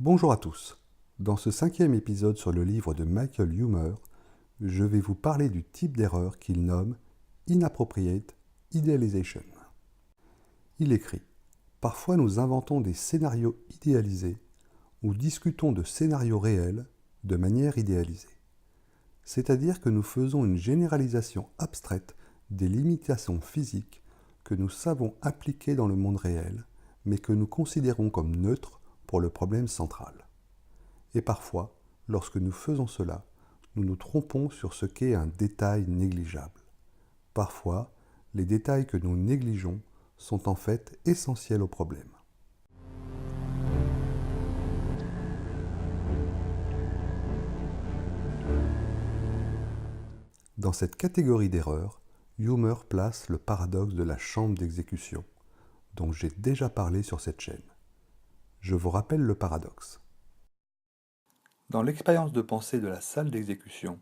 Bonjour à tous. Dans ce 5e épisode sur le livre de Michael Huemer, je vais vous parler du type d'erreur qu'il nomme Inappropriate Idealization. Il écrit « Parfois nous inventons des scénarios idéalisés ou discutons de scénarios réels de manière idéalisée. C'est-à-dire que nous faisons une généralisation abstraite des limitations physiques que nous savons appliquer dans le monde réel, mais que nous considérons comme neutres pour le problème central. Et parfois, lorsque nous faisons cela, nous nous trompons sur ce qu'est un détail négligeable. Parfois, les détails que nous négligeons sont en fait essentiels au problème. Dans cette catégorie d'erreurs, Huemer place le paradoxe de la chambre d'exécution, dont j'ai déjà parlé sur cette chaîne. Je vous rappelle le paradoxe. Dans l'expérience de pensée de la salle d'exécution,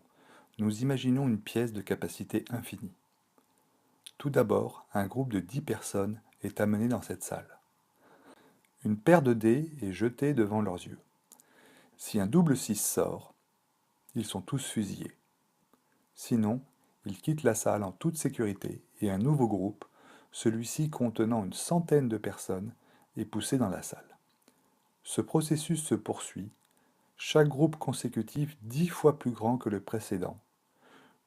nous imaginons une pièce de capacité infinie. Tout d'abord, un groupe de 10 personnes est amené dans cette salle. Une paire de dés est jetée devant leurs yeux. Si un double 6 sort, ils sont tous fusillés. Sinon, ils quittent la salle en toute sécurité et un nouveau groupe, celui-ci contenant une centaine de personnes, est poussé dans la salle. Ce processus se poursuit, chaque groupe consécutif 10 fois plus grand que le précédent,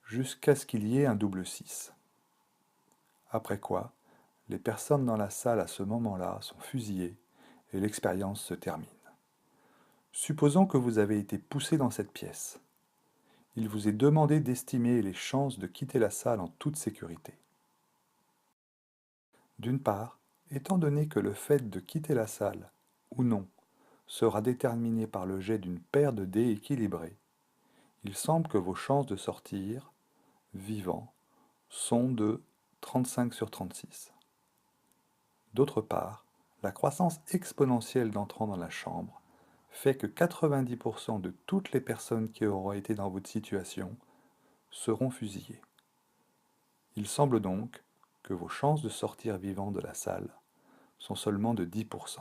jusqu'à ce qu'il y ait un double 6. Après quoi, les personnes dans la salle à ce moment-là sont fusillées et l'expérience se termine. Supposons que vous avez été poussé dans cette pièce. Il vous est demandé d'estimer les chances de quitter la salle en toute sécurité. D'une part, étant donné que le fait de quitter la salle, ou non, sera déterminé par le jet d'une paire de dés équilibrés, il semble que vos chances de sortir, vivant, sont de 35 sur 36. D'autre part, la croissance exponentielle d'entrants dans la chambre fait que 90% de toutes les personnes qui auront été dans votre situation seront fusillées. Il semble donc que vos chances de sortir vivant de la salle sont seulement de 10%.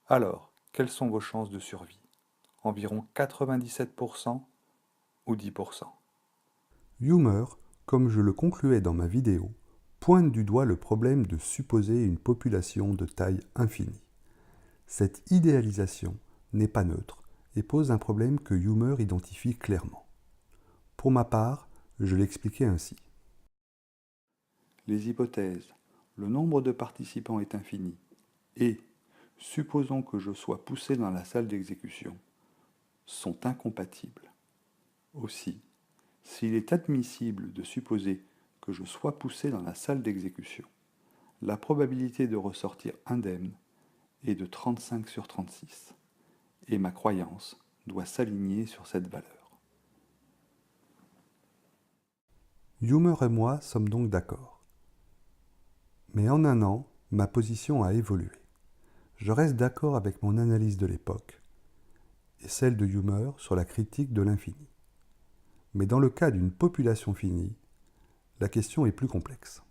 Alors, quelles sont vos chances de survie? Environ 97% ou 10%? Huemer, comme je le concluais dans ma vidéo, pointe du doigt le problème de supposer une population de taille infinie. Cette idéalisation n'est pas neutre et pose un problème que Huemer identifie clairement. Pour ma part, je l'expliquais ainsi. Les hypothèses, le nombre de participants est infini, et, supposons que je sois poussé dans la salle d'exécution, sont incompatibles. Aussi, s'il est admissible de supposer que je sois poussé dans la salle d'exécution, la probabilité de ressortir indemne est de 35 sur 36, et ma croyance doit s'aligner sur cette valeur. Huemer et moi sommes donc d'accord. Mais en un an, ma position a évolué. Je reste d'accord avec mon analyse de l'époque et celle de Huemer sur la critique de l'infini. Mais dans le cas d'une population finie, la question est plus complexe.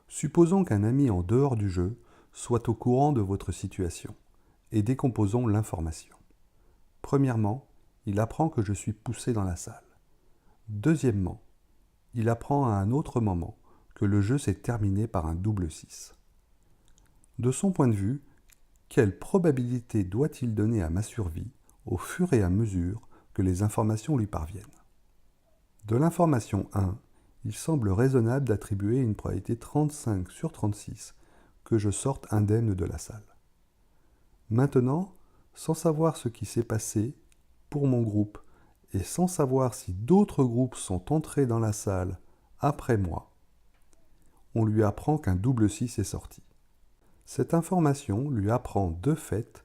Supposons qu'un ami en dehors du jeu soit au courant de votre situation, et décomposons l'information. Premièrement, il apprend que je suis poussé dans la salle. Deuxièmement, il apprend à un autre moment que le jeu s'est terminé par un double 6. De son point de vue, quelle probabilité doit-il donner à ma survie au fur et à mesure que les informations lui parviennent? De l'information 1, il semble raisonnable d'attribuer une probabilité 35 sur 36 que je sorte indemne de la salle. Maintenant, sans savoir ce qui s'est passé pour mon groupe et sans savoir si d'autres groupes sont entrés dans la salle après moi, on lui apprend qu'un double 6 est sorti. Cette information lui apprend de fait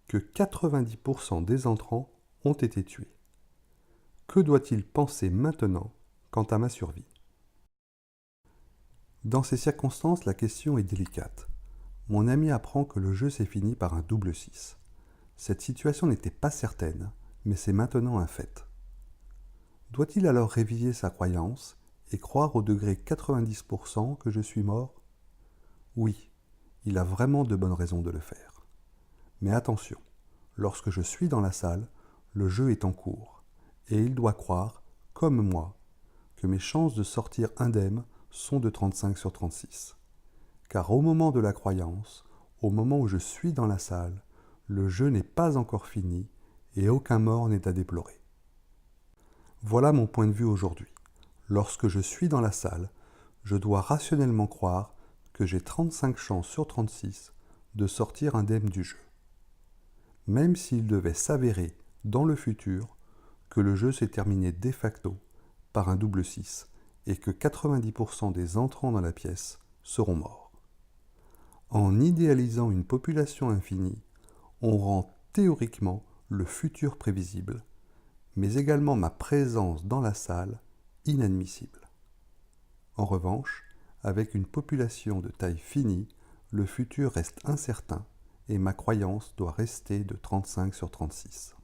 que 90% des entrants ont été tués. Que doit-il penser maintenant quant à ma survie? Dans ces circonstances, la question est délicate. Mon ami apprend que le jeu s'est fini par un double 6. Cette situation n'était pas certaine, mais c'est maintenant un fait. Doit-il alors réviser sa croyance et croire au degré 90% que je suis mort? Oui, il a vraiment de bonnes raisons de le faire. Mais attention, lorsque je suis dans la salle, le jeu est en cours, et il doit croire, comme moi, que mes chances de sortir indemne sont de 35 sur 36. Car au moment de la croyance, au moment où je suis dans la salle, le jeu n'est pas encore fini et aucun mort n'est à déplorer. Voilà mon point de vue aujourd'hui. Lorsque je suis dans la salle, je dois rationnellement croire que j'ai 35 chances sur 36 de sortir indemne du jeu. Même s'il devait s'avérer dans le futur que le jeu s'est terminé de facto par un double 6 et que 90% des entrants dans la pièce seront morts. En idéalisant une population infinie, on rend théoriquement le futur prévisible, mais également ma présence dans la salle inadmissible. En revanche, avec une population de taille finie, le futur reste incertain et ma croyance doit rester de 35 sur 36.